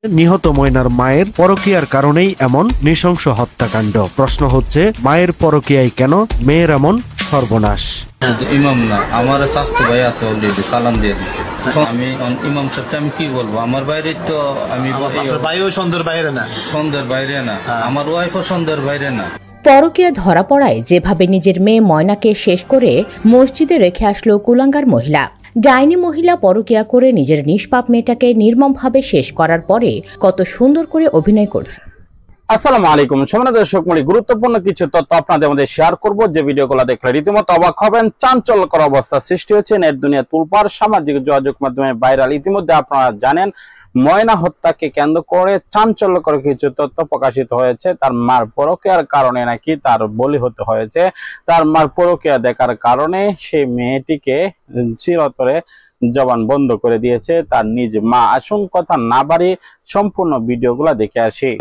নিহত ময়নার মায়ের পরকীয়ার কারণেই এমন নৃশংস হত্যাকাণ্ড। প্রশ্ন হচ্ছে, মায়ের পরকীয়ায় কেন মেয়ের এমন সর্বনাশ? ইমাম না, আমার স্বাস্থ্য ভাই আছে, অলরেডি সালাম দিয়ে দিচ্ছে। আমি ইমাম সাহেবকে আমি কি বলবো? আমার বাইরে তো আমি ভাইও সন্ধ্যের বাইরে না, সন্ধ্যের বাইরে না, আমার ওয়াইফও সন্ধ্যের বাইরে না। পরকীয়া ধরা পড়ায় যেভাবে নিজের মেয়ে ময়নাকে শেষ করে মসজিদে রেখে আসলো কুলাঙ্গার মহিলা। ডাইনি মহিলা পরকীয়া করে নিজের নিষ্পাপ মেয়েটাকে নির্মমভাবে শেষ করার পরে কত সুন্দর করে অভিনয় করছে। আসসালামু আলাইকুম সম্মানিত দর্শক মণ্ডলী, গুরুত্বপূর্ণ কিছু তথ্য আপনাদের মধ্যে শেয়ার করব, যে ভিডিওগুলো দেখলে রীতিমতো অবাক হবেন। চাঞ্চল্যকর অবস্থা সৃষ্টি হয়েছে, নেট দুনিয়া তুলপাড়, সামাজিক যোগাযোগ মাধ্যমে ভাইরাল। ইতিমধ্যে আপনারা জানেন, ময়না হত্যাকে কেন্দ্র করে চাঞ্চল্যকর কিছু তথ্য প্রকাশিত হয়েছে। তার মার পরকীয়ার কারণে নাকি তার বলি হতে হয়েছে। তার মার পরকীয়া দেখার কারণে সেই মেয়েটিকে চিরতরে জবান বন্ধ করে দিয়েছে তার নিজ মা। আসুন কথা না বাড়িয়ে সম্পূর্ণ ভিডিওগুলো দেখে আসি।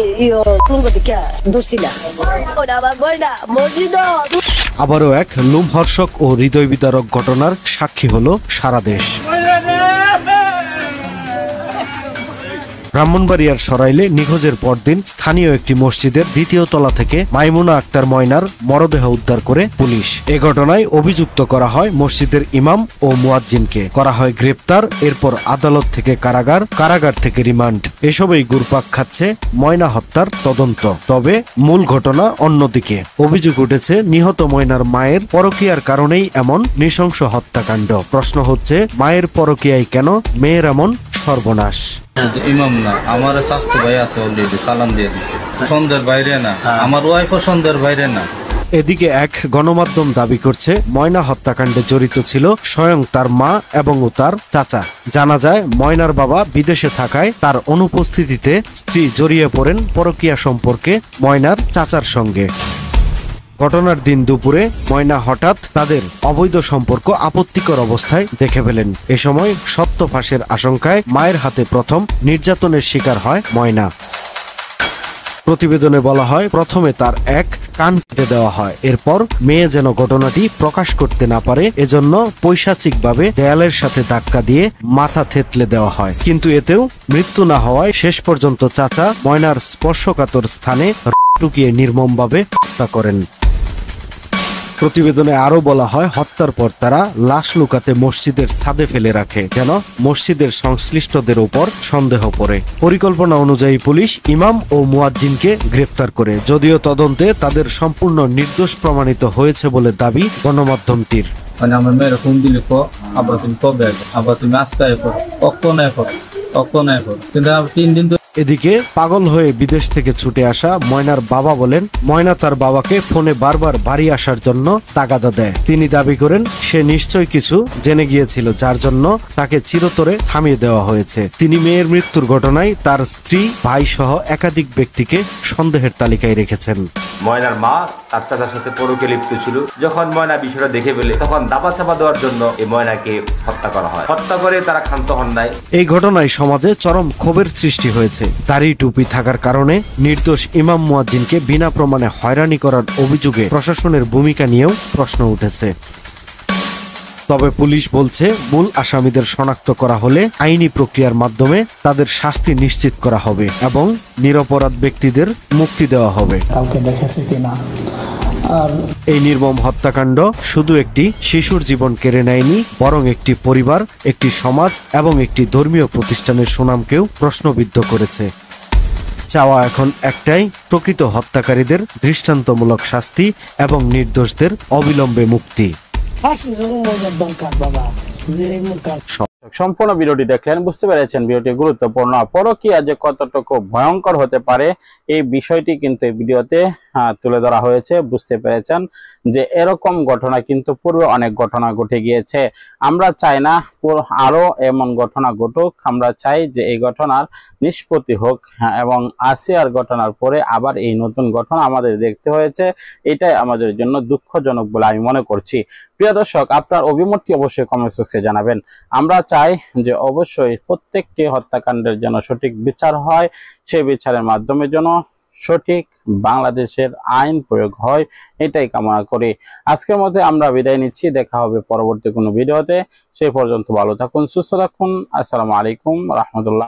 আবারও এক লোমহর্ষক ও হৃদয় বিদারক ঘটনার সাক্ষী হলো সারা দেশ। ব্রাহ্মণবাড়িয়ার সরাইলে নিখোঁজের পরদিন স্থানীয় একটি মসজিদের দ্বিতীয় তলা থেকে মাইমুনা আক্তার ময়নার মরদেহ উদ্ধার করে পুলিশ। এ ঘটনায় অভিযুক্ত করা হয় মসজিদের ইমাম ও মুয়াজ্জিনকে, করা হয় গ্রেপ্তার। এরপর আদালত থেকে কারাগার থেকে রিমান্ড। এসবই ঘুরপাক খাচ্ছে ময়না হত্যার তদন্ত। তবে মূল ঘটনা অন্যদিকে। অভিযোগ উঠেছে, নিহত ময়নার মায়ের পরকীয়ার কারণেই এমন নৃশংস হত্যাকাণ্ড। প্রশ্ন হচ্ছে, মায়ের পরকীয়ায় কেন মেয়ের এমন সর্বনাশ? ইমাম না, আমার স্বাস্থ্য ভাই আছে, অলরেডি সালাম দিয়ে দিচ্ছে। সন্ধ্যের বাইরে না, আমার ওয়াইফও সন্ধ্যের বাইরে না। এদিকে এক গণমাধ্যম দাবি করছে, ময়না হত্যাকাণ্ডে জড়িত ছিল স্বয়ং তার মা এবং তার চাচা। জানা যায়, ময়নার বাবা বিদেশে থাকায় তার অনুপস্থিতিতে স্ত্রী জড়িয়ে পড়েন পরকীয়া সম্পর্কে ময়নার চাচার সঙ্গে। ঘটনার দিন দুপুরে ময়না হঠাৎ তাদের অবৈধ সম্পর্ক আপত্তিকর অবস্থায় দেখে ফেলেন। এ সময় সত্য ফাঁসের আশঙ্কায় মায়ের হাতে প্রথম নির্যাতনের শিকার হয় ময়না। প্রতিবেদনে বলা হয়, প্রথমে তার এক কান কেটে দেওয়া হয়। এরপর মেয়ে যেন ঘটনাটি প্রকাশ করতে না পারে এজন্য পৈশাচিকভাবে দেয়ালের সাথে ধাক্কা দিয়ে মাথা থেতলে দেওয়া হয়। কিন্তু এতেও মৃত্যু না হওয়ায় শেষ পর্যন্ত চাচা ময়নার স্পর্শকাতর স্থানে টুকিয়ে নির্মমভাবে হত্যা করেন। প্রতিবেদনে আরো বলা হয়, হত্যার পর তারা লাশ লুকাতে মসজিদের ছাদে ফেলে রাখে, যেন মসজিদের সংশ্লিষ্টদের উপর সন্দেহ পড়ে। পরিকল্পনা অনুযায়ী পুলিশ ইমাম ও মুয়াজ্জিনকে গ্রেপ্তার করে, যদিও তদন্তে তাদের সম্পূর্ণ নির্দোষ প্রমাণিত হয়েছে বলে দাবি গণমাধ্যমটির। মানে আমার মেয়ের ফোন দিলে আবার তুমি কবে আসো, আবার তুমি আজকে এসো, কখন এসো, কিন্তু 3 দিন। এদিকে পাগল হয়ে বিদেশ থেকে ছুটে আসা ময়নার বাবা বলেন, ময়না তার বাবাকে ফোনে বারবার বাড়ি আসার জন্য তাগাদা দেয়। তিনি দাবি করেন, সে নিশ্চয় কিছু জেনে গিয়েছিল, যার জন্য তাকে চিরতরে থামিয়ে দেওয়া হয়েছে। তিনি মেয়ের মৃত্যুর ঘটনায় তার স্ত্রী, ভাই সহ একাধিক ব্যক্তিকে সন্দেহের তালিকায় রেখেছেন। ময়নার মা তার চাচার সাথে পরকীয়া লিপ্ত ছিল। যখন ময়না বিষয়টা দেখে ফেলে, তখন দাবা চাপা দেওয়ার জন্য এই ময়নাকে হত্যা করা হয়। হত্যা করে তারা ক্ষান্ত হন নাই। এই ঘটনায় সমাজে চরম ক্ষোভের সৃষ্টি হয়েছে। দাড়ি টুপি থাকার কারণে নির্দোষ ইমাম মুয়াজ্জিনকে বিনা প্রমাণে হয়রানি করার অভিযোগে প্রশাসনের ভূমিকা নিয়েও প্রশ্ন উঠেছে। তবে পুলিশ বলছে, মূল আসামিদের শনাক্ত করা হলে আইনি প্রক্রিয়ার মাধ্যমে তাদের শাস্তি নিশ্চিত করা হবে এবং নিরপরাধ ব্যক্তিদের মুক্তি দেওয়া হবে। কাউকে দেখেছে কিনা। এই নির্মম হত্যাকাণ্ড শুধু একটি শিশুর জীবন কেড়ে নেয়নি, বরং একটি পরিবার, একটি সমাজ এবং একটি ধর্মীয় প্রতিষ্ঠানের সুনামকেও প্রশ্নবিদ্ধ করেছে। চাওয়া এখন একটাই, প্রকৃত হত্যাকারীদের দৃষ্টান্তমূলক শাস্তি এবং নির্দোষদের অবিলম্বে মুক্তি। সম্পূর্ণ ভিডিওটি দেখলেন, বুঝতে পেরেছেন ভিডিওটি গুরুত্বপূর্ণ। পরকীয়া যে কতটুকু ভয়ঙ্কর হতে পারে এই বিষয়টি কিন্তু এই ভিডিওতে তুলে ধরা হয়েছে। বুঝতে পেরেছেন যে এরকম ঘটনা কিন্তু পূর্বে অনেক ঘটনা ঘটে গিয়েছে। আমরা চাই না আরো এমন ঘটনা ঘটুক। আমরা চাই যে এই ঘটনার নিষ্পত্তি হোক, এবং আসিয়ার ঘটনার পরে আবার এই নতুন ঘটনা আমাদের দেখতে হয়েছে। এটাই আমাদের জন্য দুঃখজনক বলে আমি মনে করছি। প্রিয় দর্শক, আপনার অভিমতটি অবশ্যই কমেন্ট বক্সে জানাবেন। আমরা চাই যে অবশ্যই প্রত্যেকটি হত্যাকাণ্ডের যেন সঠিক বিচার হয়, সেই বিচারের মাধ্যমে যেন সঠিক বাংলাদেশের আইন প্রয়োগ হয়, এটাই কামনা করি। আজকের মধ্যে আমরা বিদায় নিচ্ছি। দেখা হবে পরবর্তী কোনো ভিডিওতে। সেই পর্যন্ত ভালো থাকুন, সুস্থ থাকুন। আসসালামু আলাইকুম রাহমাতুল্লাহ।